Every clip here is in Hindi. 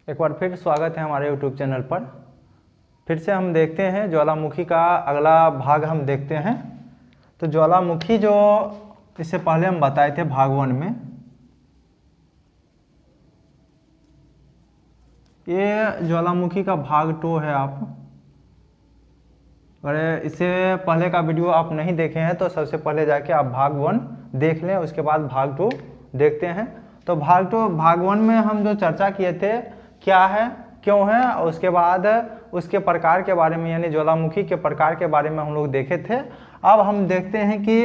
एक बार फिर स्वागत है हमारे YouTube चैनल पर। फिर से हम देखते हैं ज्वालामुखी का अगला भाग हम देखते हैं। तो ज्वालामुखी जो इससे पहले हम बताए थे भाग 1 में, ये ज्वालामुखी का भाग 2 है। आप अगर इससे पहले का वीडियो आप नहीं देखे हैं तो सबसे पहले जाके आप भाग 1 देख लें, उसके बाद भाग 2 देखते हैं। तो भाग 1 में हम जो चर्चा किए थे क्या है क्यों है, और उसके बाद उसके प्रकार के बारे में यानी ज्वालामुखी के प्रकार के बारे में हम लोग देखे थे। अब हम देखते हैं कि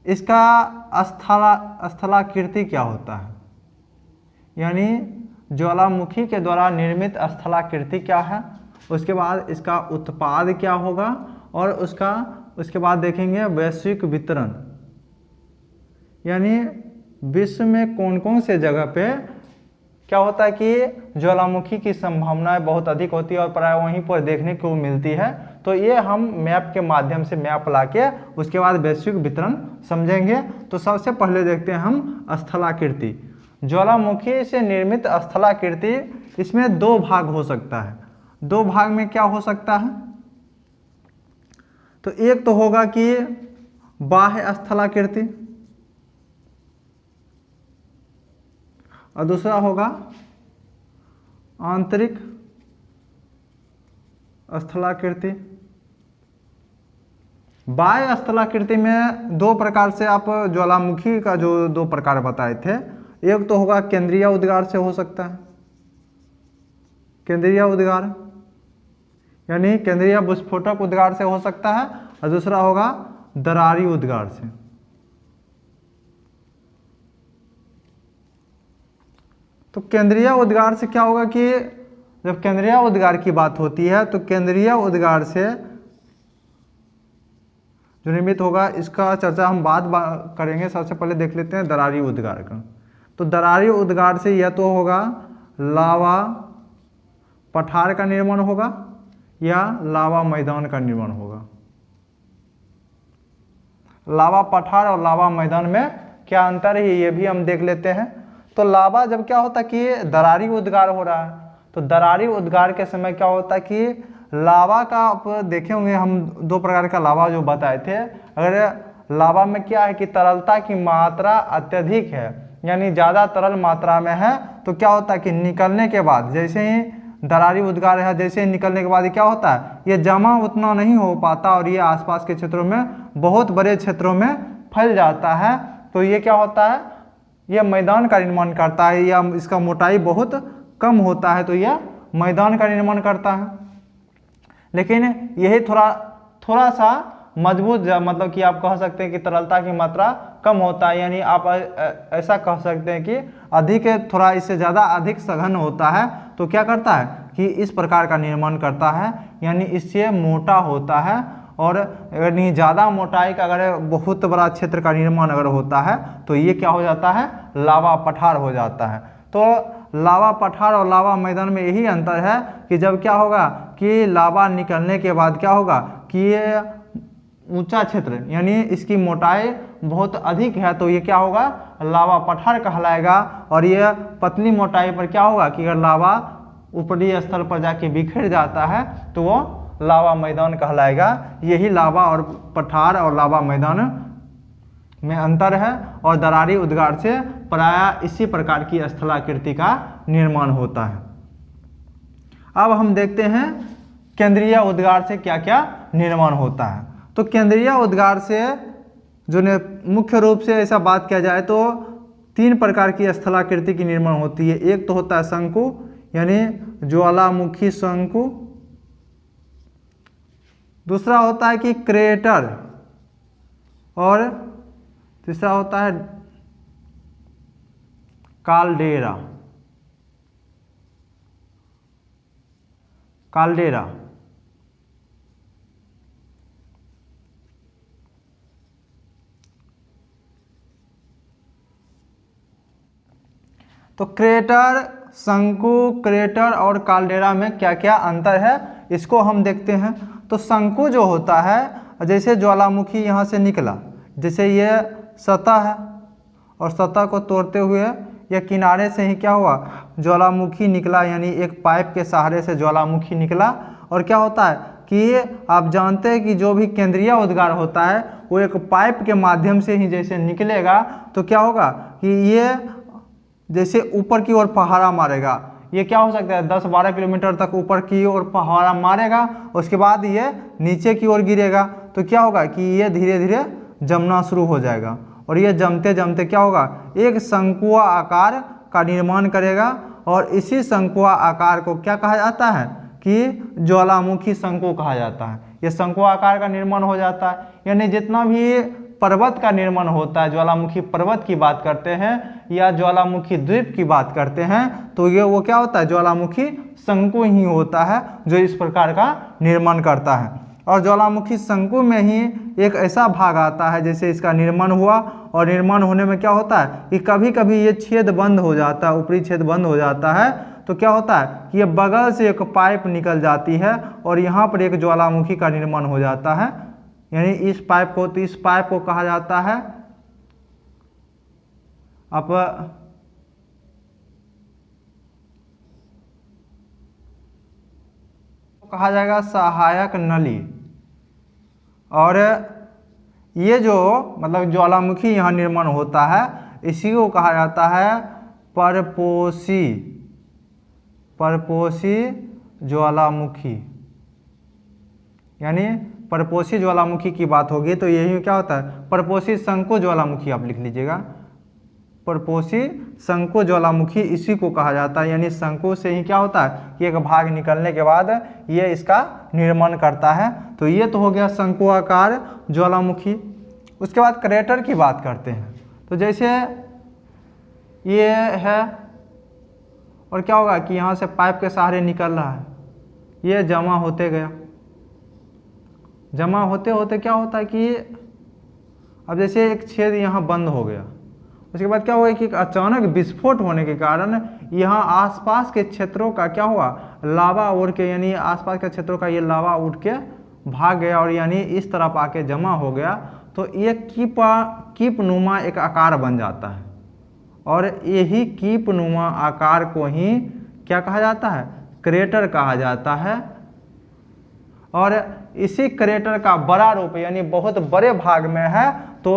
इसका स्थलाकृति क्या होता है, यानी ज्वालामुखी के द्वारा निर्मित स्थलाकृति क्या है, उसके बाद इसका उत्पाद क्या होगा, और उसके बाद देखेंगे वैश्विक वितरण, यानी विश्व में कौन कौन से जगह पे क्या होता है कि ज्वालामुखी की संभावनाएं बहुत अधिक होती है और प्राय वहीं पर देखने को मिलती है। तो ये हम मैप के माध्यम से मैप लाके उसके बाद वैश्विक वितरण समझेंगे। तो सबसे पहले देखते हैं हम स्थलाकृति। ज्वालामुखी से निर्मित स्थलाकृति, इसमें 2 भाग हो सकता है। 2 भाग में क्या हो सकता है, तो एक तो होगा कि बाह्य स्थलाकृति और दूसरा होगा आंतरिक स्थलाकृति। बाह्य स्थलाकृति में 2 प्रकार से आप ज्वालामुखी का जो 2 प्रकार बताए थे, एक तो होगा केंद्रीय उद्गार से हो सकता है, केंद्रीय उद्गार यानी केंद्रीय विस्फोटक उद्गार से हो सकता है, और दूसरा होगा दरारी उद्गार से। तो केंद्रीय उद्गार से क्या होगा कि जब केंद्रीय उद्गार की बात होती है तो केंद्रीय उद्गार से जो निर्मित होगा, इसका चर्चा हम बाद करेंगे। सबसे पहले देख लेते हैं दरारी उद्गार का। तो दरारी उद्गार से यह तो होगा लावा पठार का निर्माण होगा या लावा मैदान का निर्माण होगा। लावा पठार और लावा मैदान में क्या अंतर है ये भी हम देख लेते हैं। तो लावा जब क्या होता है कि दरारी उद्गार हो रहा है, तो दरारी उद्गार के समय क्या होता है कि लावा का आप देखे होंगे, हम 2 प्रकार का लावा जो बताए थे। अगर लावा में क्या है कि तरलता की मात्रा अत्यधिक है, यानी ज़्यादा तरल मात्रा में है, तो क्या होता है कि निकलने के बाद जैसे ही दरारी उद्गार है, जैसे ही निकलने के बाद क्या होता है, ये जमा उतना नहीं हो पाता और ये आसपास के क्षेत्रों में बहुत बड़े क्षेत्रों में फैल जाता है। तो ये क्या होता है, यह मैदान का निर्माण करता है, या इसका मोटाई बहुत कम होता है तो यह मैदान का निर्माण करता है। लेकिन यही थोड़ा सा मजबूत, मतलब कि आप कह सकते हैं कि तरलता की मात्रा कम होता है, यानी आप ऐसा कह सकते हैं कि अधिक, थोड़ा इससे ज़्यादा अधिक सघन होता है। तो क्या करता है कि इस प्रकार का निर्माण करता है, यानी इससे मोटा होता है। और अगर नहीं ज़्यादा मोटाई का अगर बहुत बड़ा क्षेत्र का निर्माण अगर होता है तो ये क्या हो जाता है, लावा पठार हो जाता है। तो लावा पठार और लावा मैदान में यही अंतर है कि जब क्या होगा कि लावा निकलने के बाद क्या होगा कि ये ऊंचा क्षेत्र यानी इसकी मोटाई बहुत अधिक है, तो ये क्या होगा, लावा पठार कहलाएगा। और ये पतली मोटाई पर क्या होगा कि अगर लावा ऊपरी स्तर पर जाके बिखर जाता है तो वो लावा मैदान कहलाएगा। यही लावा और पठार और लावा मैदान में अंतर है, और दरारी उद्गार से प्रायः इसी प्रकार की स्थलाकृति का निर्माण होता है। अब हम देखते हैं केंद्रीय उद्गार से क्या क्या निर्माण होता है। तो केंद्रीय उद्गार से जो मुख्य रूप से ऐसा बात किया जाए तो 3 प्रकार की स्थलाकृति की निर्माण होती है। एक तो होता है शंकु, यानी ज्वालामुखी शंकु। दूसरा होता है कि क्रेटर, और तीसरा होता है काल्डेरा। तो क्रेटर, शंकु, क्रेटर और काल्डेरा में क्या क्या अंतर है इसको हम देखते हैं। तो शंकु जो होता है, जैसे ज्वालामुखी यहाँ से निकला, जैसे ये सतह है और सतह को तोड़ते हुए यह किनारे से ही क्या हुआ, ज्वालामुखी निकला, यानी एक पाइप के सहारे से ज्वालामुखी निकला। और क्या होता है कि आप जानते हैं कि जो भी केंद्रीय उद्गार होता है वो एक पाइप के माध्यम से ही जैसे निकलेगा तो क्या होगा कि ये जैसे ऊपर की ओर फहारा मारेगा। ये क्या हो सकता है 10-12 किलोमीटर तक ऊपर की ओर फहारा मारेगा, उसके बाद ये नीचे की ओर गिरेगा तो क्या होगा कि ये धीरे धीरे जमना शुरू हो जाएगा। और ये जमते जमते क्या होगा, एक शंकुआ आकार का निर्माण करेगा। और इसी शंकुआ आकार को क्या कहा जाता है कि ज्वालामुखी शंकु कहा जाता है। ये शंकु आकार का निर्माण हो जाता है, यानी जितना भी पर्वत का निर्माण होता है, ज्वालामुखी पर्वत की बात करते हैं या ज्वालामुखी द्वीप की बात करते हैं तो ये वो क्या होता है, ज्वालामुखी शंकु ही होता है जो इस प्रकार का निर्माण करता है। और ज्वालामुखी शंकु में ही एक ऐसा भाग आता है जैसे इसका निर्माण हुआ, और निर्माण होने में क्या होता है कि कभी कभी ये छेद बंद हो जाता है, ऊपरी छेद बंद हो जाता है तो क्या होता है कि ये बगल से एक पाइप निकल जाती है और यहाँ पर एक ज्वालामुखी का निर्माण हो जाता है। यानी इस पाइप को कहा जाता है कहा जाएगा सहायक नली। और ये जो मतलब ज्वालामुखी यहाँ निर्माण होता है इसी को कहा जाता है परपोषी ज्वालामुखी। यानी परपोषी ज्वालामुखी की बात होगी तो यही क्या होता है, परपोषी शंकु ज्वालामुखी आप लिख लीजिएगा। परपोषी शंकु ज्वालामुखी इसी को कहा जाता है, यानी शंकु से ही क्या होता है कि एक भाग निकलने के बाद ये इसका निर्माण करता है। तो ये तो हो गया शंकु आकार ज्वालामुखी। उसके बाद क्रेटर की बात करते हैं। तो जैसे ये है और क्या होगा कि यहाँ से पाइप के सहारे निकल रहा है, ये जमा होते गया, जमा होते होते क्या होता है कि अब जैसे एक छेद यहाँ बंद हो गया, उसके बाद क्या हुआ कि अचानक विस्फोट होने के कारण यहाँ आसपास के क्षेत्रों का क्या हुआ, लावा उड़ के, यानी आसपास के क्षेत्रों का ये लावा उड़ के भाग गया और यानी इस तरफ आके जमा हो गया। तो ये कीप नुमा एक आकार बन जाता है और यही कीप नुमा आकार को ही क्या कहा जाता है, क्रेटर कहा जाता है। और इसी क्रेटर का बड़ा रूप यानी बहुत बड़े भाग में है तो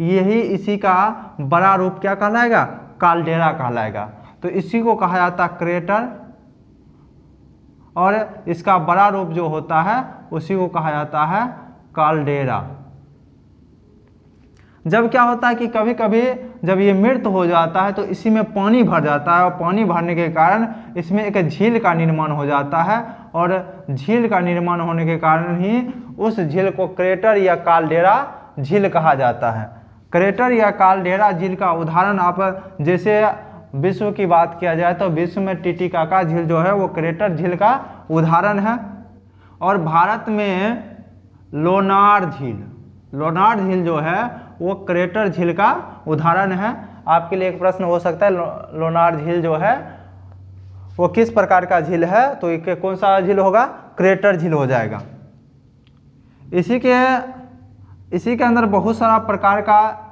यही इसी का बड़ा रूप क्या कहलाएगा, काल्डेरा कहलाएगा। तो इसी को कहा जाता है क्रेटर और इसका बड़ा रूप जो होता है उसी को कहा जाता है काल्डेरा। जब क्या होता है कि कभी कभी जब ये मृत हो जाता है तो इसी में पानी भर जाता है और पानी भरने के कारण इसमें एक झील का निर्माण हो जाता है और झील का निर्माण होने के कारण ही उस झील को क्रेटर या काल्डेरा झील कहा जाता है। क्रेटर या काल्डेरा झील का उदाहरण आप जैसे विश्व की बात किया जाए तो विश्व में टिटिकाका झील जो है वो क्रेटर झील का उदाहरण है। और भारत में लोनार झील जो है वो क्रेटर झील का उदाहरण है। आपके लिए एक प्रश्न हो सकता है लोनार झील जो है वो किस प्रकार का झील है, तो ये कौन सा झील होगा, क्रेटर झील हो जाएगा। इसी के अंदर बहुत सारा प्रकार का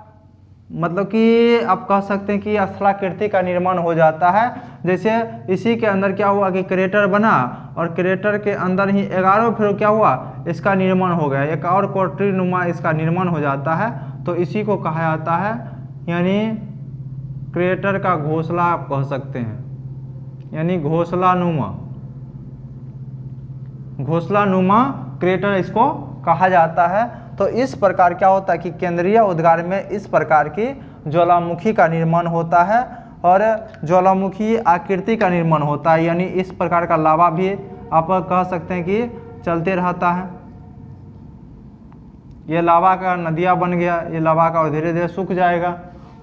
मतलब कि आप कह सकते हैं कि स्थलाकृति का निर्माण हो जाता है। जैसे इसी के अंदर क्या हुआ कि क्रेटर बना और क्रेटर के अंदर ही 11 फिर क्या हुआ इसका निर्माण हो गया, एक और कोटरी नुमा इसका निर्माण हो जाता है। तो इसी को कहा जाता है यानी क्रेटर का घोंसला आप कह सकते हैं, यानी घोंसला नुमा क्रेटर इसको कहा जाता है। तो इस प्रकार क्या होता है कि केंद्रीय उद्गार में इस प्रकार की ज्वालामुखी का निर्माण होता है और ज्वालामुखी आकृति का निर्माण होता है, यानी इस प्रकार का लावा भी आप कह सकते हैं कि चलते रहता है। ये लावा का नदिया बन गया, ये लावा का और धीरे धीरे सूख जाएगा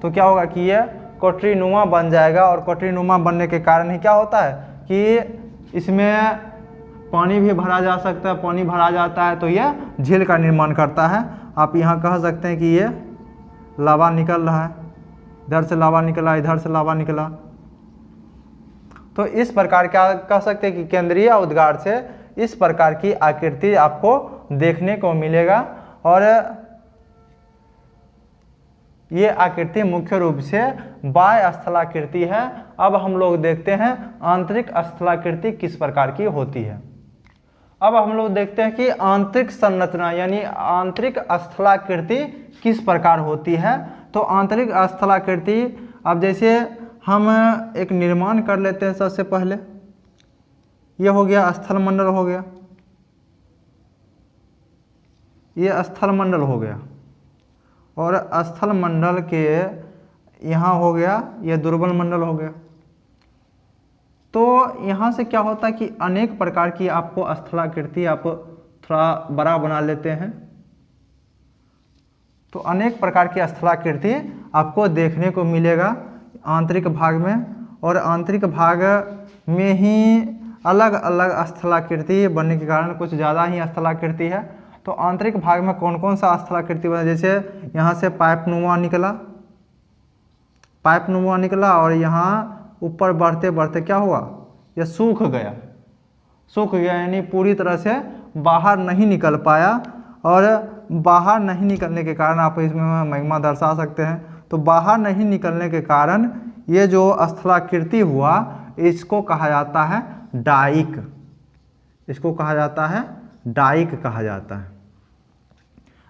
तो क्या होगा कि ये कोटरी नुमा बन जाएगा। और कोटरी नुमा बनने के कारण ही क्या होता है कि इसमें पानी भी भरा जा सकता है, पानी भरा जाता है तो यह झील का निर्माण करता है। आप यहाँ कह सकते हैं कि ये लावा निकल रहा है, इधर से लावा निकला, इधर से लावा निकला। तो इस प्रकार क्या कह सकते हैं कि केंद्रीय उद्गार से इस प्रकार की आकृति आपको देखने को मिलेगा। और ये आकृति मुख्य रूप से बाह्य स्थलाकृति है। अब हम लोग देखते हैं आंतरिक स्थलाकृति किस प्रकार की होती है। अब हम लोग देखते हैं कि आंतरिक संरचना यानी आंतरिक स्थलाकृति किस प्रकार होती है। तो आंतरिक स्थलाकृति, अब जैसे हम एक निर्माण कर लेते हैं। सबसे पहले ये हो गया स्थलमंडल हो गया, ये स्थलमंडल हो गया, और स्थलमंडल के यहाँ हो गया ये दुर्बल मंडल हो गया। तो यहाँ से क्या होता है कि अनेक प्रकार की आपको स्थलाकृति आप थोड़ा बड़ा बना लेते हैं, तो अनेक प्रकार की स्थलाकृति आपको देखने को मिलेगा आंतरिक भाग में। और आंतरिक भाग में ही अलग अलग स्थलाकृति बनने के कारण कुछ ज़्यादा ही स्थलाकृति है। तो आंतरिक भाग में कौन कौन सा स्थलाकृति बना, जैसे यहाँ से पाइपनुमा निकला और यहाँ ऊपर बढ़ते बढ़ते क्या हुआ, ये सूख गया यानी पूरी तरह से बाहर नहीं निकल पाया। और बाहर नहीं निकलने के कारण आप इसमें मैग्मा दर्शा सकते हैं। तो बाहर नहीं निकलने के कारण ये जो स्थलाकृति हुआ इसको कहा जाता है डाइक, इसको कहा जाता है डाइक कहा जाता है।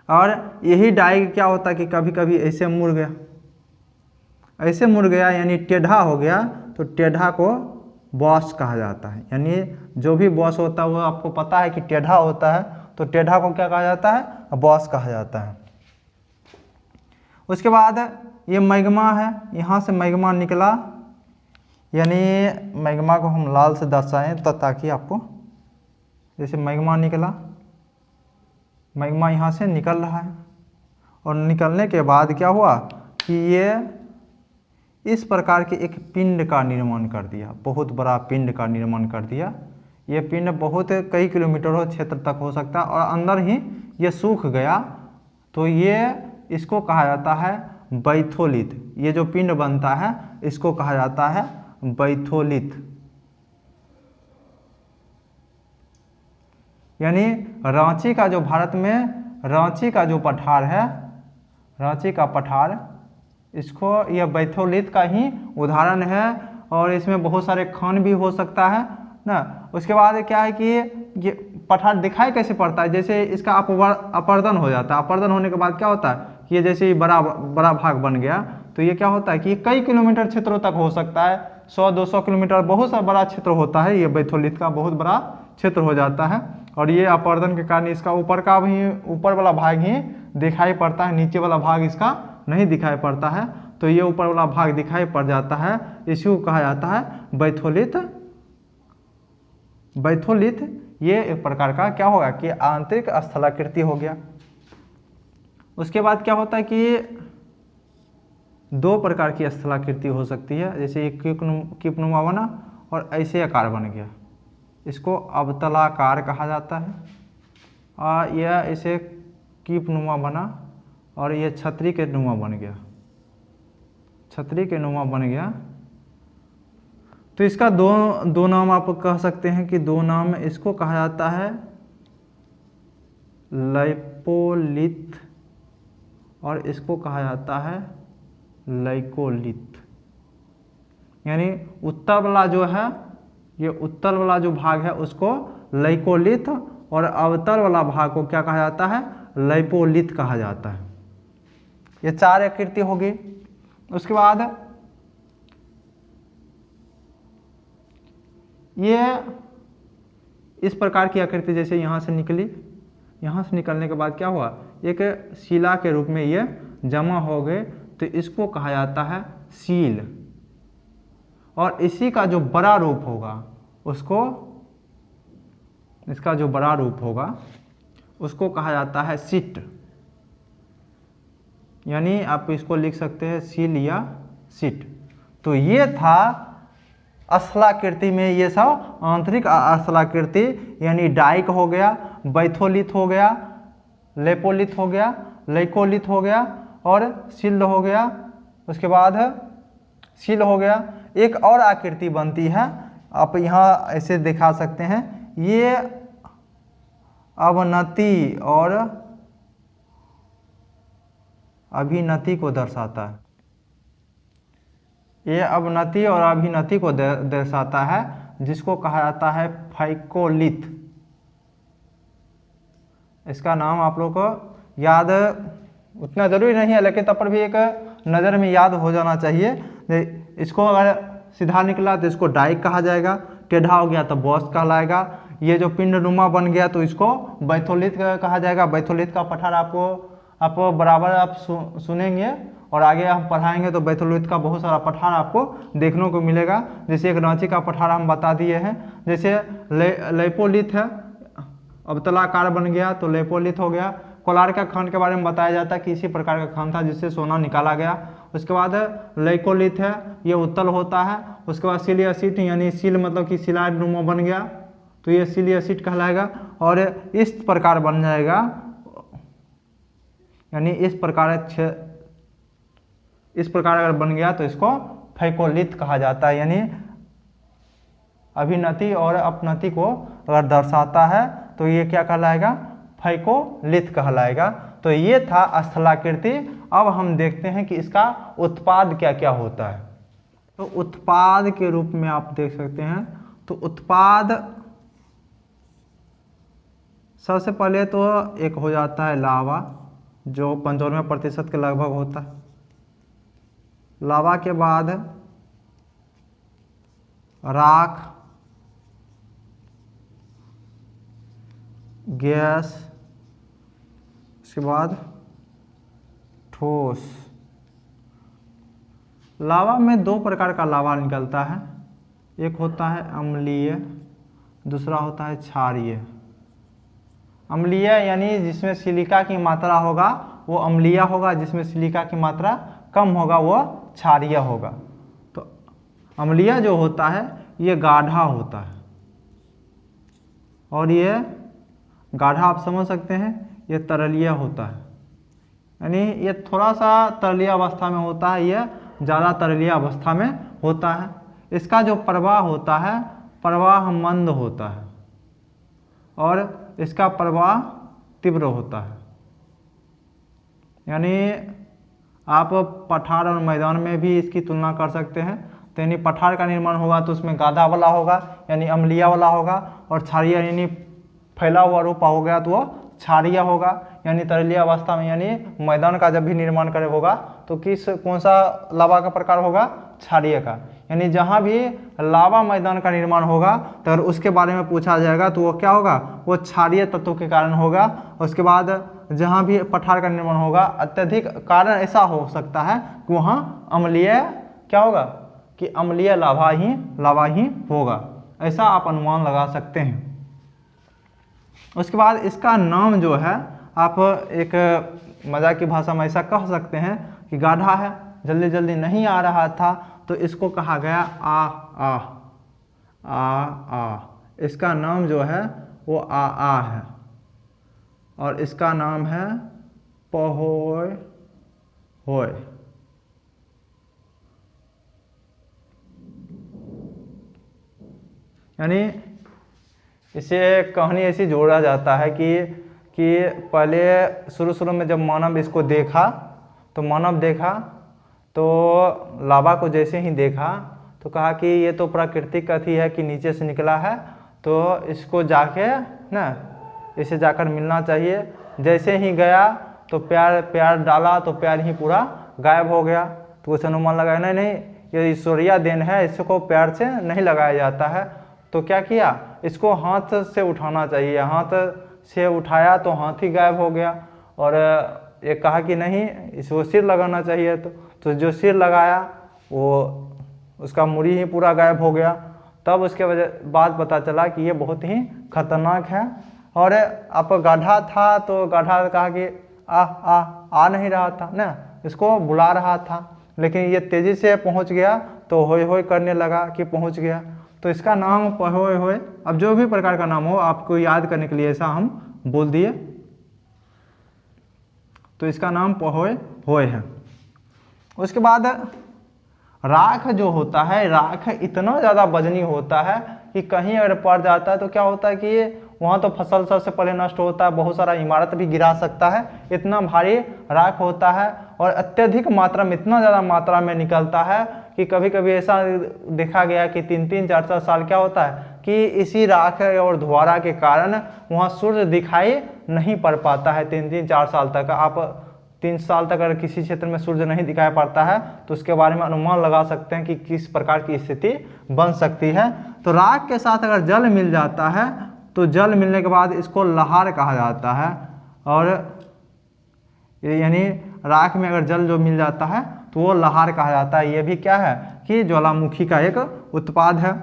और यही डाइक क्या होता है कि कभी कभी ऐसे मुड़ गया यानी टेढ़ा हो गया, तो टेढ़ा को बॉस कहा जाता है। यानी जो भी बॉस होता है वो आपको पता है कि टेढ़ा होता है, तो टेढ़ा को क्या कहा जाता है, बॉस कहा जाता है। उसके बाद ये मैग्मा है, यहाँ से मैग्मा निकला, यानी मैग्मा को हम लाल से दर्शाएं तो ताकि आपको, जैसे मैग्मा निकला, मैग्मा यहाँ से निकल रहा है, और निकलने के बाद क्या हुआ कि ये इस प्रकार के एक पिंड का निर्माण कर दिया, बहुत बड़ा पिंड का निर्माण कर दिया। ये पिंड बहुत कई किलोमीटरों क्षेत्र तक हो सकता है, और अंदर ही ये सूख गया। तो ये इसको कहा जाता है बैथोलिथ। ये जो पिंड बनता है इसको कहा जाता है बैथोलिथ। यानी रांची का जो भारत में रांची का जो पठार है, रांची का पठार, इसको यह बैथोलिथ का ही उदाहरण है। और इसमें बहुत सारे खान भी हो सकता है ना। उसके बाद क्या है कि ये पठार दिखाई कैसे पड़ता है, जैसे इसका अपर्दन हो जाता है। अपर्दन होने के बाद क्या होता है कि ये जैसे बड़ा भाग बन गया, तो ये क्या होता है कि कई किलोमीटर क्षेत्रों तक हो सकता है, 100-200 किलोमीटर, बहुत सा बड़ा क्षेत्र होता है। ये बैथोलिथ का बहुत बड़ा क्षेत्र हो जाता है। और ये अपर्दन के कारण इसका ऊपर वाला भाग ही दिखाई पड़ता है, नीचे वाला भाग इसका नहीं दिखाई पड़ता है। तो ये ऊपर वाला भाग दिखाई पड़ जाता है, इसी को कहा जाता है बैथोलिथ। बैथोलिथ ये एक प्रकार का क्या होगा कि आंतरिक स्थलाकृति हो गया। उसके बाद क्या होता है कि दो प्रकार की स्थलाकृति हो सकती है, जैसे एक कीपनुमा बना और ऐसे आकार बन गया, इसको अवतलाकार कहा जाता है। और यह ऐसे कीपनुमा बना और ये छतरी के नुमा बन गया, छतरी के नुमा बन गया। तो इसका दो नाम आप कह सकते हैं कि दो नाम, इसको कहा जाता है लाइपोलिथ और इसको कहा जाता है लाइकोलिथ। यानी उत्तर वाला जो है, ये उत्तर वाला जो भाग है उसको लाइकोलिथ, और अवतल वाला भाग को क्या कहा जाता है, लाइपोलिथ कहा जाता है। ये चार आकृति होगी। उसके बाद ये इस प्रकार की आकृति जैसे यहाँ से निकली, यहाँ से निकलने के बाद क्या हुआ, एक शिला के रूप में ये जमा हो गए, तो इसको कहा जाता है सील। और इसी का जो बड़ा रूप होगा उसको, इसका जो बड़ा रूप होगा उसको कहा जाता है सिट। यानी आप इसको लिख सकते हैं सील या सिट। तो ये था स्थलाकृति में, ये सब आंतरिक स्थलाकृति, यानी डाइक हो गया, बैथोलिथ हो गया, लेपोलिथ हो गया, लाइकोलिथ हो गया और सिल्ड हो गया। उसके बाद सिल हो गया। एक और आकृति बनती है, आप यहाँ ऐसे दिखा सकते हैं, ये अवनति और अभिनति को दर्शाता है। ये अवनति और अभिनति को दर्शाता है, जिसको कहा जाता है फैकोलिथ। इसका नाम आप लोग को याद उतना जरूरी नहीं है, लेकिन तब पर भी एक नज़र में याद हो जाना चाहिए। इसको अगर सीधा निकला तो इसको डाइक कहा जाएगा, टेढ़ा हो गया तो बॉस कहलाएगा। ये जो पिंडनुमा बन गया तो इसको बैथोलिथ कहा जाएगा। बैथोलिथ का पठार आपको बराबर आप सुनेंगे और आगे हम पढ़ाएंगे तो बैथोलिथ का बहुत सारा पठार आपको देखने को मिलेगा। जैसे एक रांची का पठार हम बता दिए हैं, जैसे लेपोलिथ है, अब तलाकार बन गया तो लेपोलिथ हो गया। कोलार का खान के बारे में बताया जाता है कि इसी प्रकार का खान था जिससे सोना निकाला गया। उसके बाद लेकोलिथ है, ये उत्तल होता है। उसके बाद सिलियासिट यानी सील मतलब कि शिलाएट नुमा बन गया तो ये सिलियासिट कहलाएगा। और इस प्रकार बन जाएगा, यानी इस प्रकार अगर बन गया तो इसको फैकोलिथ कहा जाता है, यानी अभिनति और अपनति को अगर दर्शाता है तो ये क्या कहलाएगा, फैकोलिथ कहलाएगा। तो ये था स्थलाकृति। अब हम देखते हैं कि इसका उत्पाद क्या क्या होता है। तो उत्पाद के रूप में आप देख सकते हैं, तो उत्पाद सबसे पहले तो एक हो जाता है लावा, जो 95% के लगभग होता है। लावा के बाद राख, गैस, उसके बाद ठोस। लावा में दो प्रकार का लावा निकलता है, एक होता है अम्लीय, दूसरा होता है क्षारीय। अम्लीय यानी जिसमें सिलिका की मात्रा होगा वो अम्लीय होगा, जिसमें सिलिका की मात्रा कम होगा वो क्षारीय होगा। तो अम्लीय जो होता है ये गाढ़ा होता है, और ये गाढ़ा आप समझ सकते हैं, ये तरलीय होता है, यानी ये थोड़ा सा तरलीय अवस्था में होता है, ये ज़्यादा तरलीय अवस्था में होता है। इसका जो प्रवाह होता है प्रवाह मंद होता है और इसका प्रवाह तीव्र होता है। यानी आप पठार और मैदान में भी इसकी तुलना कर सकते हैं। तो यानी पठार का निर्माण होगा तो उसमें गाढ़ा वाला होगा यानी अम्लीय वाला होगा, और क्षारीय यानी फैला हुआ रूप हो गया तो वो क्षारीय होगा यानी तरलीय अवस्था में। यानी मैदान का जब भी निर्माण करे होगा तो कौन सा लावा का प्रकार होगा, क्षारीय का। यानी जहाँ भी लावा मैदान का निर्माण होगा तो अगर उसके बारे में पूछा जाएगा तो वो क्या होगा, वो क्षारीय तत्वों के कारण होगा। उसके बाद जहाँ भी पठार का निर्माण होगा अत्यधिक कारण ऐसा हो सकता है कि वहाँ अम्लीय क्या होगा, कि अम्लीय लावा ही होगा, ऐसा आप अनुमान लगा सकते हैं। उसके बाद इसका नाम जो है आप एक मजाक की भाषा में ऐसा कह सकते हैं कि गाढ़ा है, जल्दी जल्दी नहीं आ रहा था तो इसको कहा गया आ। इसका नाम जो है वो आ है, और इसका नाम है पहोय होय। यानी इसे कहानी ऐसी जोड़ा जाता है कि पहले शुरू में जब मानव इसको देखा तो तो लावा को जैसे ही देखा तो कहा कि ये तो प्राकृतिक अति है कि नीचे से निकला है, तो इसको जाके ना इसे जाकर मिलना चाहिए। जैसे ही गया तो प्यार डाला तो प्यार ही पूरा गायब हो गया। तो उसे अनुमान लगाया नहीं ये ईश्वरीय देन है, इसको प्यार से नहीं लगाया जाता है। तो क्या किया, इसको हाथ से उठाना चाहिए। हाथ से उठाया तो हाथ ही गायब हो गया, और ये कहा कि नहीं इसको सिर लगाना चाहिए। तो जो सिर लगाया वो उसका मुड़ी ही पूरा गायब हो गया। तब उसके बाद पता चला कि ये बहुत ही खतरनाक है। और आप गाढ़ा था तो गाढ़ा कहा कि आ नहीं रहा था ना, इसको बुला रहा था, लेकिन ये तेजी से पहुंच गया तो होय होय करने लगा कि पहुंच गया। तो इसका नाम पहोय होय। अब जो भी प्रकार का नाम हो आपको याद करने के लिए ऐसा हम बोल दिए, तो इसका नाम पहोय होय है। उसके बाद राख जो होता है, राख इतना ज़्यादा वजनी होता है कि कहीं अगर पड़ जाता है तो क्या होता है कि वहाँ तो फसल सबसे पहले नष्ट होता है, बहुत सारा इमारत भी गिरा सकता है, इतना भारी राख होता है और अत्यधिक मात्रा में, इतना ज़्यादा मात्रा में निकलता है कि कभी कभी ऐसा देखा गया कि 3-3, 4-4 साल क्या होता है कि इसी राख और धुआरा के कारण वहाँ सूर्य दिखाई नहीं पड़ पाता है 3-3, 4 साल तक। आप 3 साल तक अगर किसी क्षेत्र में सूर्य नहीं दिखाई पड़ता है तो उसके बारे में अनुमान लगा सकते हैं कि किस प्रकार की स्थिति बन सकती है। तो राख के साथ अगर जल मिल जाता है तो जल मिलने के बाद इसको लहार कहा जाता है, और यानी राख में अगर जल जो मिल जाता है तो वो लहार कहा जाता है। ये भी क्या है कि ज्वालामुखी का एक उत्पाद है।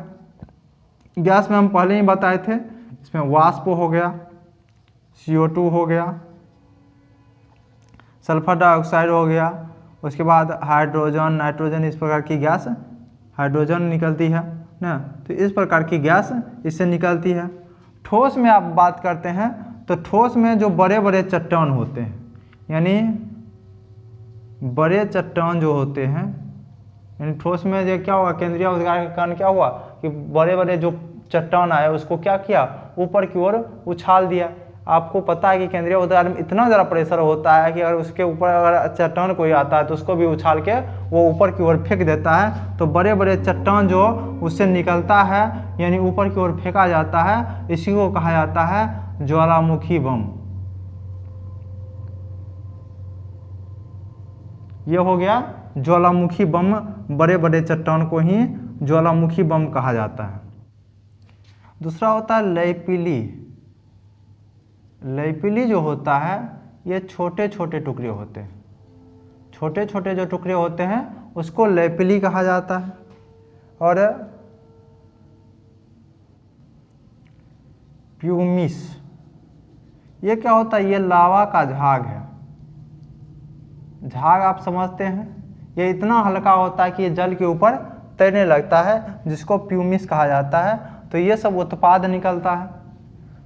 गैस में हम पहले ही बताए थे, इसमें वाष्प हो गया, CO2 हो गया, सल्फर डाइऑक्साइड हो गया, उसके बाद हाइड्रोजन, नाइट्रोजन, इस प्रकार की गैस, हाइड्रोजन निकलती है ना, तो इस प्रकार की गैस इससे निकलती है। ठोस में आप बात करते हैं तो ठोस में जो बड़े बड़े चट्टान होते हैं, यानी बड़े चट्टान जो होते हैं, यानी ठोस में जो क्या हुआ, केंद्रीय उद्गार के कारण क्या हुआ कि बड़े बड़े जो चट्टान आए उसको क्या किया, ऊपर की ओर उछाल दिया। आपको पता है कि केंद्रीय उद्गार में इतना ज़्यादा प्रेशर होता है कि अगर उसके ऊपर अगर चट्टान कोई आता है तो उसको भी उछाल के वो ऊपर की ओर फेंक देता है। तो बड़े बड़े चट्टान जो उससे निकलता है यानी ऊपर की ओर फेंका जाता है, इसी को कहा जाता है ज्वालामुखी बम। ये हो गया ज्वालामुखी बम, बड़े बड़े चट्टान को ही ज्वालामुखी बम कहा जाता है। दूसरा होता है लैपिली। लैपिली जो होता है ये छोटे छोटे टुकड़े होते हैं, छोटे छोटे जो टुकड़े होते हैं उसको लैपिली कहा जाता है। और प्यूमिस, ये क्या होता है, ये लावा का झाग है। झाग आप समझते हैं, ये इतना हल्का होता है कि ये जल के ऊपर तैरने लगता है, जिसको प्यूमिस कहा जाता है। तो ये सब उत्पाद निकलता है।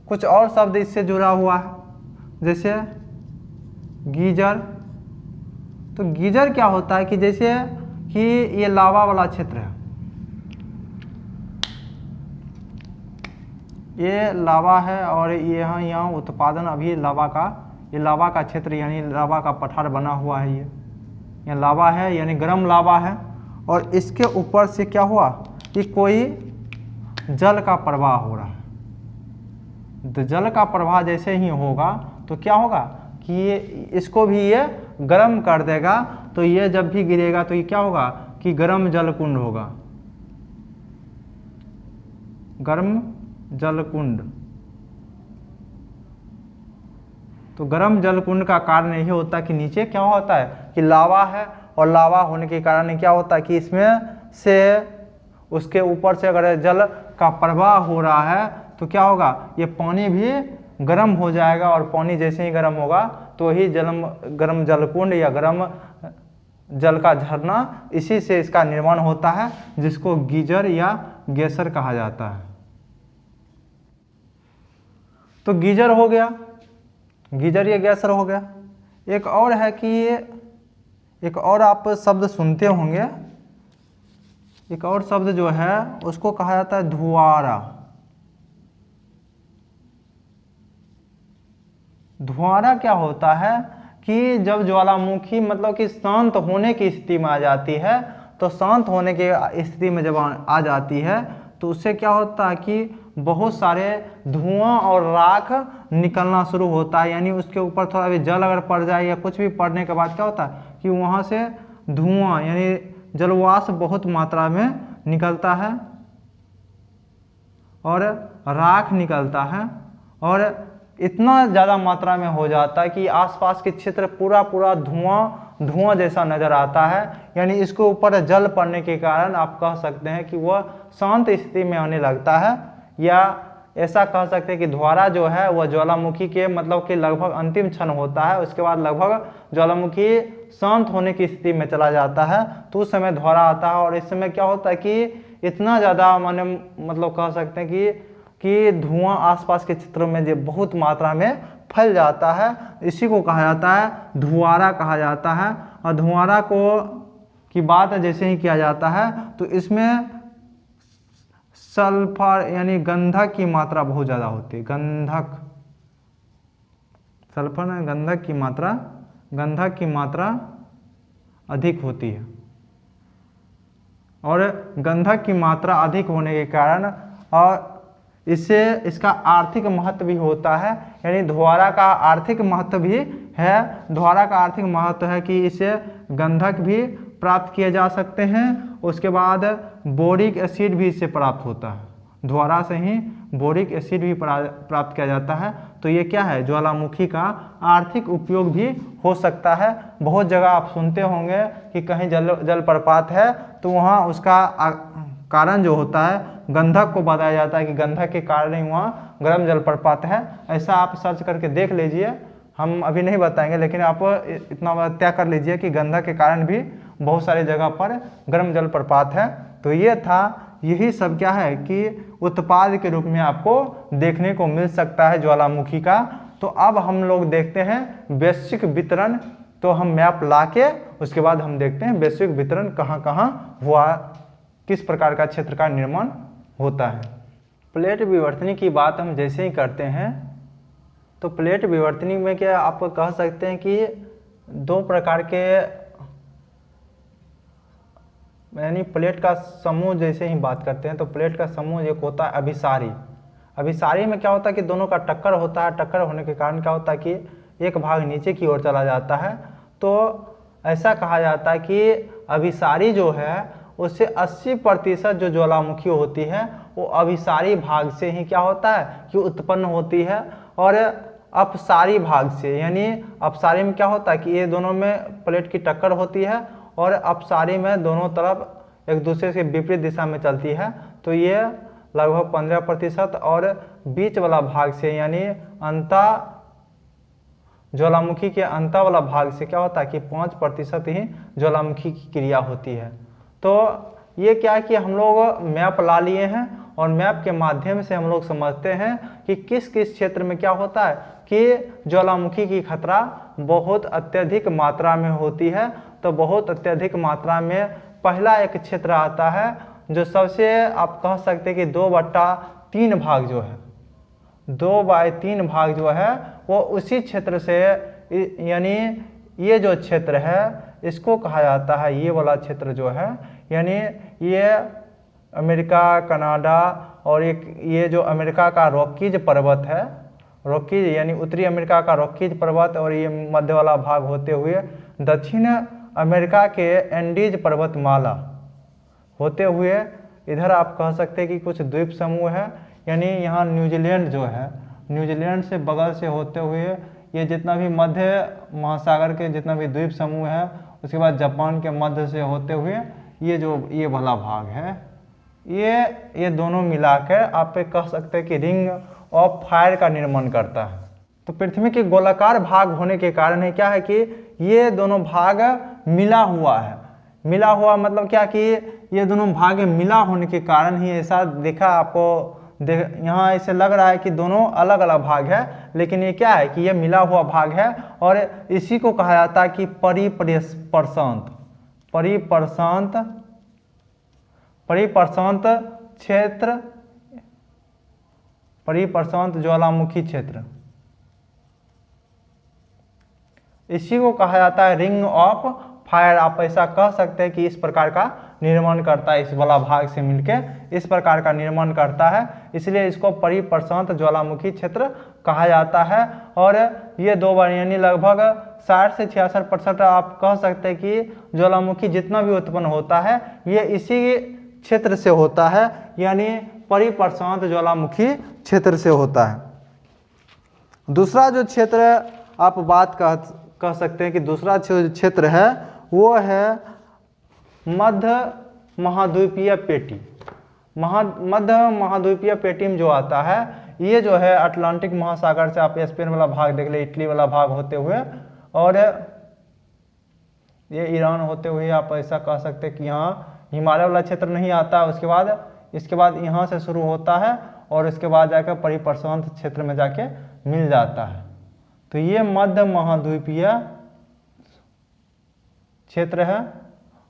कुछ और शब्द इससे जुड़ा हुआ है, जैसे गीजर। तो गीजर क्या होता है कि जैसे कि ये लावा वाला क्षेत्र है, ये लावा है और यहाँ उत्पादन अभी लावा का, ये लावा का क्षेत्र यानी लावा का पठार बना हुआ है। ये लावा है यानी गर्म लावा है, और इसके ऊपर से क्या हुआ कि कोई जल का प्रवाह हो रहा है। तो जल का प्रवाह जैसे ही होगा तो क्या होगा कि ये इसको भी ये गर्म कर देगा। तो ये जब भी गिरेगा तो ये क्या होगा कि गर्म जल कुंड होगा, गर्म जल कुंड। तो गर्म जल कुंड का कारण यही होता है कि नीचे क्या होता है कि लावा है, और लावा होने के कारण क्या होता है कि इसमें से उसके ऊपर से अगर जल का प्रवाह हो रहा है तो क्या होगा, ये पानी भी गर्म हो जाएगा, और पानी जैसे ही गर्म होगा तो ही गर्म जलकुंड या गर्म जल का झरना, इसी से इसका निर्माण होता है, जिसको गीजर या गेसर कहा जाता है। तो गीजर हो गया, गीजर या गैसर हो गया। एक और है कि एक और आप शब्द सुनते होंगे, एक और शब्द जो है उसको कहा जाता है धुआरा। धुआरा क्या होता है कि जब ज्वालामुखी मतलब कि शांत होने की स्थिति में आ जाती है, तो शांत होने की स्थिति में जब आ जाती है तो उससे क्या होता है कि बहुत सारे धुआं और राख निकलना शुरू होता है। यानी उसके ऊपर थोड़ा भी जल अगर पड़ जाए या कुछ भी पड़ने के बाद क्या होता है कि वहाँ से धुआं यानी जलवाष्प बहुत मात्रा में निकलता है और राख निकलता है, और इतना ज़्यादा मात्रा में हो जाता है कि आसपास के क्षेत्र पूरा धुआं जैसा नज़र आता है। यानी इसके ऊपर जल पड़ने के कारण आप कह सकते हैं कि वह शांत स्थिति में आने लगता है, या ऐसा कह सकते हैं कि धुआरा जो है वह ज्वालामुखी के मतलब कि लगभग अंतिम क्षण होता है। उसके बाद लगभग ज्वालामुखी शांत होने की स्थिति में चला जाता है, तो उस समय धुआरा आता है। और इस समय क्या होता है कि इतना ज़्यादा माने मतलब कह सकते हैं कि धुआं आसपास के क्षेत्रों में जो बहुत मात्रा में फैल जाता है, इसी को कहा जाता है धुआरा कहा जाता है। और धुआरा को की बात जैसे ही किया जाता है तो इसमें सल्फर यानी गंधक की मात्रा बहुत ज़्यादा होती है। गंधक, सल्फर में गंधक की मात्रा अधिक होती है, और गंधक की मात्रा अधिक होने के कारण और इससे इसका आर्थिक महत्व भी होता है, यानी धुआरा का आर्थिक महत्व भी है। धुआरा का आर्थिक महत्व है कि इससे गंधक भी प्राप्त किए जा सकते हैं, उसके बाद बोरिक एसिड भी इससे प्राप्त होता है। धुआरा से ही बोरिक एसिड भी प्राप्त किया जाता है। तो ये क्या है, ज्वालामुखी का आर्थिक उपयोग भी हो सकता है। बहुत जगह आप सुनते होंगे कि कहीं जलप्रपात है तो वहाँ उसका कारण जो होता है गंधक को बताया जाता है कि गंधक के कारण ही वहाँ गर्म जलप्रपात है। ऐसा आप सर्च करके देख लीजिए, हम अभी नहीं बताएंगे, लेकिन आप इतना तय कर लीजिए कि गंधक के कारण भी बहुत सारी जगह पर गर्म जलप्रपात है। तो ये था, यही सब क्या है कि उत्पाद के रूप में आपको देखने को मिल सकता है ज्वालामुखी का। तो अब हम लोग देखते हैं वैश्विक वितरण। तो हम मैप लाके उसके बाद हम देखते हैं वैश्विक वितरण कहाँ कहाँ हुआ, किस प्रकार का क्षेत्र का निर्माण होता है। प्लेट विवर्तनी की बात हम जैसे ही करते हैं तो प्लेट विवर्तनी में क्या आप कह सकते हैं कि दो प्रकार के, यानी प्लेट का समूह जैसे ही बात करते हैं तो प्लेट का समूह एक होता है अभिसारी। अभिसारी में क्या होता है कि दोनों का टक्कर होता है। टक्कर होने के कारण क्या होता है कि एक भाग नीचे की ओर चला जाता है। तो ऐसा कहा जाता है कि अभिसारी जो है उससे 80% जो ज्वालामुखी होती है वो अभिसारी भाग से ही क्या होता है कि उत्पन्न होती है, और अपसारी भाग से, यानी अपसारी में क्या होता है कि ये दोनों में प्लेट की टक्कर होती है और अपसारी में दोनों तरफ एक दूसरे से विपरीत दिशा में चलती है। तो ये लगभग 15%, और बीच वाला भाग से यानी अंता ज्वालामुखी के अंता वाला भाग से क्या होता है कि 5% ही ज्वालामुखी की क्रिया होती है। तो ये क्या है कि हम लोग मैप ला लिए हैं और मैप के माध्यम से हम लोग समझते हैं कि किस किस क्षेत्र में क्या होता है कि ज्वालामुखी की खतरा बहुत अत्यधिक मात्रा में होती है। तो बहुत अत्यधिक मात्रा में पहला एक क्षेत्र आता है जो सबसे आप कह सकते हैं कि 2/3 भाग जो है, 2/3 भाग जो है वो उसी क्षेत्र से, यानी ये जो क्षेत्र है इसको कहा जाता है, ये वाला क्षेत्र जो है, यानी ये अमेरिका, कनाडा और एक ये जो अमेरिका का रॉकीज पर्वत है, रॉकीज यानी उत्तरी अमेरिका का रॉकीज पर्वत, और ये मध्य वाला भाग होते हुए दक्षिण अमेरिका के एंडीज पर्वतमाला होते हुए इधर आप कह सकते हैं कि कुछ द्वीप समूह है, यानी यहाँ न्यूजीलैंड जो है, न्यूजीलैंड से बगल से होते हुए ये जितना भी मध्य महासागर के जितना भी द्वीप समूह है, उसके बाद जापान के मध्य से होते हुए ये जो ये वाला भाग है, ये दोनों मिलाकर आप कह सकते हैं कि रिंग ऑफ फायर का निर्माण करता है। तो पृथ्वी के गोलाकार भाग होने के कारण है क्या है कि ये दोनों भाग मिला हुआ है। मिला हुआ मतलब क्या कि ये दोनों भाग मिला होने के कारण ही ऐसा देखा आपको यहाँ ऐसे लग रहा है कि दोनों अलग अलग भाग है, लेकिन ये क्या है कि ये मिला हुआ भाग है, और इसी को कहा जाता है कि परिप्रशांत क्षेत्र, परिप्रशांत ज्वालामुखी क्षेत्र, इसी को कहा जाता है रिंग ऑफ फायर। आप ऐसा कह सकते हैं कि इस प्रकार का निर्माण करता है, इस वाला भाग से मिलके इस प्रकार का निर्माण करता है, इसलिए इसको परिप्रशांत ज्वालामुखी क्षेत्र कहा जाता है। और ये दो बार यानी लगभग 60 से 66% आप कह सकते हैं कि ज्वालामुखी जितना भी उत्पन्न होता है ये इसी क्षेत्र से होता है, यानी परिप्रशांत ज्वालामुखी क्षेत्र से होता है। दूसरा जो क्षेत्र आप बात कह सकते हैं कि दूसरा क्षेत्र है वो है मध्य महाद्वीपीय पेटी। मध्य महाद्वीपीय पेटी में जो आता है ये जो है अटलांटिक महासागर से आप स्पेन वाला भाग देख ले, इटली वाला भाग होते हुए, और ये ईरान होते हुए आप ऐसा कह सकते हैं कि यहाँ हिमालय वाला क्षेत्र नहीं आता। इसके बाद यहाँ से शुरू होता है और इसके बाद जाकर परिप्रशांत क्षेत्र में जाके मिल जाता है। तो ये मध्य महाद्वीपीय क्षेत्र है,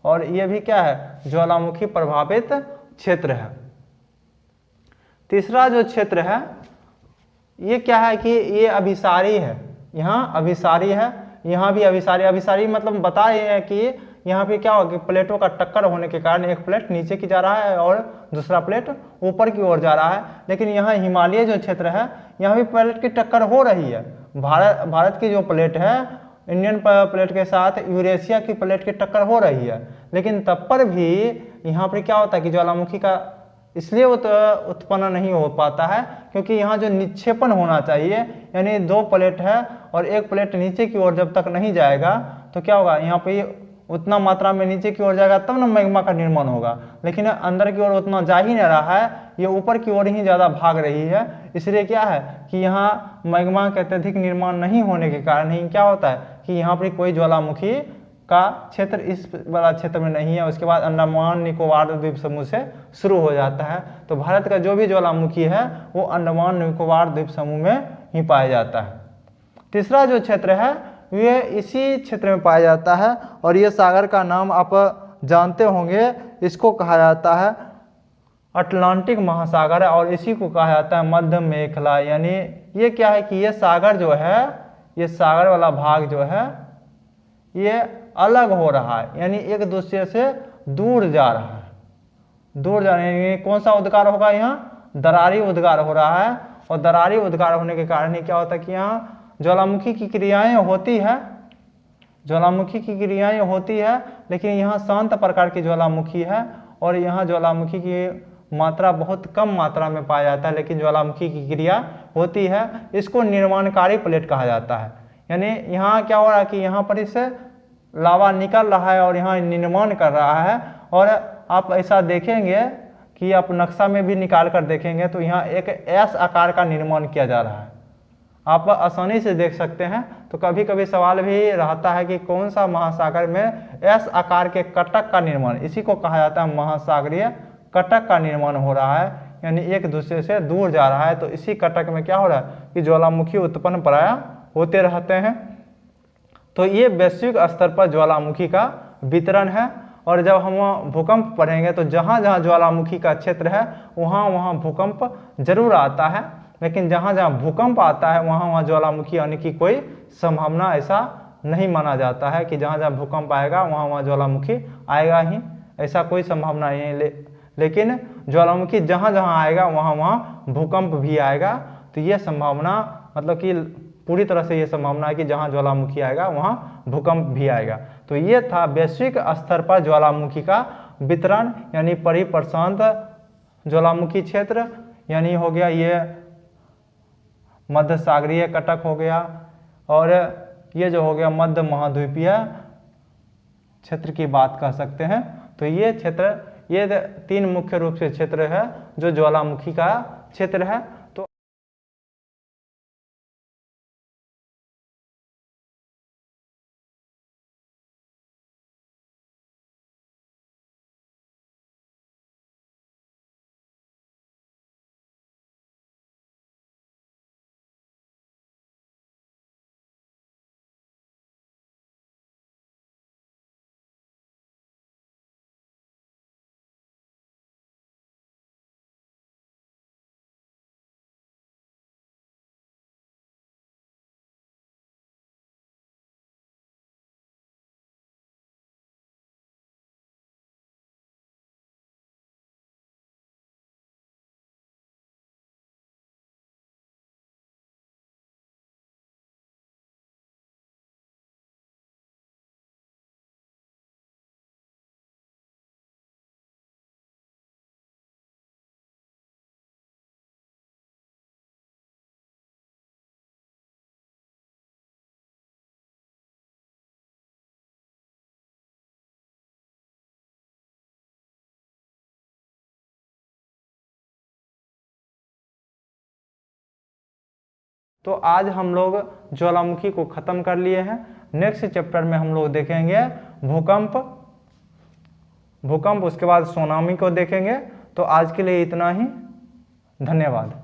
और ये भी क्या है ज्वालामुखी प्रभावित क्षेत्र है। तीसरा जो क्षेत्र है ये क्या है कि ये अभिसारी है, यहाँ अभिसारी है, यहाँ भी अभिसारी। अभिसारी मतलब बता रहे हैं कि यहाँ पे क्या होगा कि प्लेटों का टक्कर होने के कारण एक प्लेट नीचे की जा रहा है और दूसरा प्लेट ऊपर की ओर जा रहा है। लेकिन यहाँ हिमालय जो क्षेत्र है यहाँ भी प्लेट की टक्कर हो रही है। भारत की जो प्लेट है इंडियन प्लेट के साथ यूरेशिया की प्लेट की टक्कर हो रही है। लेकिन तब पर भी यहाँ पर क्या होता है कि ज्वालामुखी का इसलिए उत्पन्न नहीं हो पाता है क्योंकि यहाँ जो निक्षेपण होना चाहिए, यानी दो प्लेट है और एक प्लेट नीचे की ओर जब तक नहीं जाएगा तो क्या होगा, यहाँ पे उतना मात्रा में नीचे की ओर जाएगा तब ना मैग्मा का निर्माण होगा। लेकिन अंदर की ओर उतना जा ही नहीं रहा है, ये ऊपर की ओर ही ज़्यादा भाग रही है। इसलिए क्या है कि यहाँ मैग्मा के अत्यधिक निर्माण नहीं होने के कारण ही क्या होता है कि यहाँ पर कोई ज्वालामुखी का क्षेत्र इस वाला क्षेत्र में नहीं है। उसके बाद अंडमान निकोबार द्वीप समूह से शुरू हो जाता है। तो भारत का जो भी ज्वालामुखी है वो अंडमान निकोबार द्वीप समूह में ही पाया जाता है। तीसरा जो क्षेत्र है ये इसी क्षेत्र में पाया जाता है और ये सागर का नाम आप जानते होंगे, इसको कहा जाता है अटलांटिक महासागर और इसी को कहा जाता है मध्य मेखला। यानी ये क्या है कि ये सागर जो है, ये सागर वाला भाग जो है ये अलग हो रहा है, यानी एक दूसरे से दूर जा रहा है। दूर जाने यानी कौन सा उद्गार होगा, यहाँ दरारी उद्गार हो रहा है। और दरारी उद्गार होने के कारण ही क्या होता है कि यहाँ ज्वालामुखी की क्रियाएं होती है, ज्वालामुखी की क्रियाएं होती है, लेकिन यहाँ शांत प्रकार की ज्वालामुखी है और यहाँ ज्वालामुखी की मात्रा बहुत कम मात्रा में पाया जाता है, लेकिन ज्वालामुखी की क्रिया होती है। इसको निर्माणकारी प्लेट कहा जाता है। यानी यहाँ क्या हो रहा है कि यहाँ पर इससे लावा निकल रहा है और यहाँ निर्माण कर रहा है। और आप ऐसा देखेंगे कि आप नक्शा में भी निकाल कर देखेंगे तो यहाँ एक एस आकार का निर्माण किया जा रहा है, आप आसानी से देख सकते हैं। तो कभी कभी सवाल भी रहता है कि कौन सा महासागर में एस आकार के कटक का निर्माण, इसी को कहा जाता है महासागरीय कटक का निर्माण हो रहा है, यानी एक दूसरे से दूर जा रहा है। तो इसी कटक में क्या हो रहा है कि ज्वालामुखी उत्पन्न प्रायः होते रहते हैं। तो ये वैश्विक स्तर पर ज्वालामुखी का वितरण है। और जब हम भूकंप पढ़ेंगे तो जहाँ जहाँ ज्वालामुखी का क्षेत्र है वहाँ वहाँ भूकंप जरूर आता है, लेकिन जहाँ जहाँ भूकंप आता है वहाँ वहाँ ज्वालामुखी आने की कोई संभावना ऐसा नहीं माना जाता है कि जहाँ जहाँ भूकंप आएगा वहाँ वहाँ ज्वालामुखी आएगा ही, ऐसा कोई संभावना नहीं है। लेकिन ज्वालामुखी जहाँ जहाँ आएगा वहाँ वहाँ भूकंप भी आएगा। तो ये संभावना मतलब कि पूरी तरह से ये संभावना है कि जहाँ ज्वालामुखी आएगा वहाँ भूकंप भी आएगा। तो ये था वैश्विक स्तर पर ज्वालामुखी का वितरण, यानी परिप्रशांत ज्वालामुखी क्षेत्र, यानी हो गया ये मध्य सागरीय कटक हो गया, और ये जो हो गया मध्य महाद्वीपीय क्षेत्र की बात कर सकते हैं। तो ये क्षेत्र, ये तीन मुख्य रूप से क्षेत्र है जो ज्वालामुखी का क्षेत्र है। तो तो आज हम लोग ज्वालामुखी को ख़त्म कर लिए हैं। नेक्स्ट चैप्टर में हम लोग देखेंगे भूकंप, उसके बाद सुनामी को देखेंगे। तो आज के लिए इतना ही, धन्यवाद।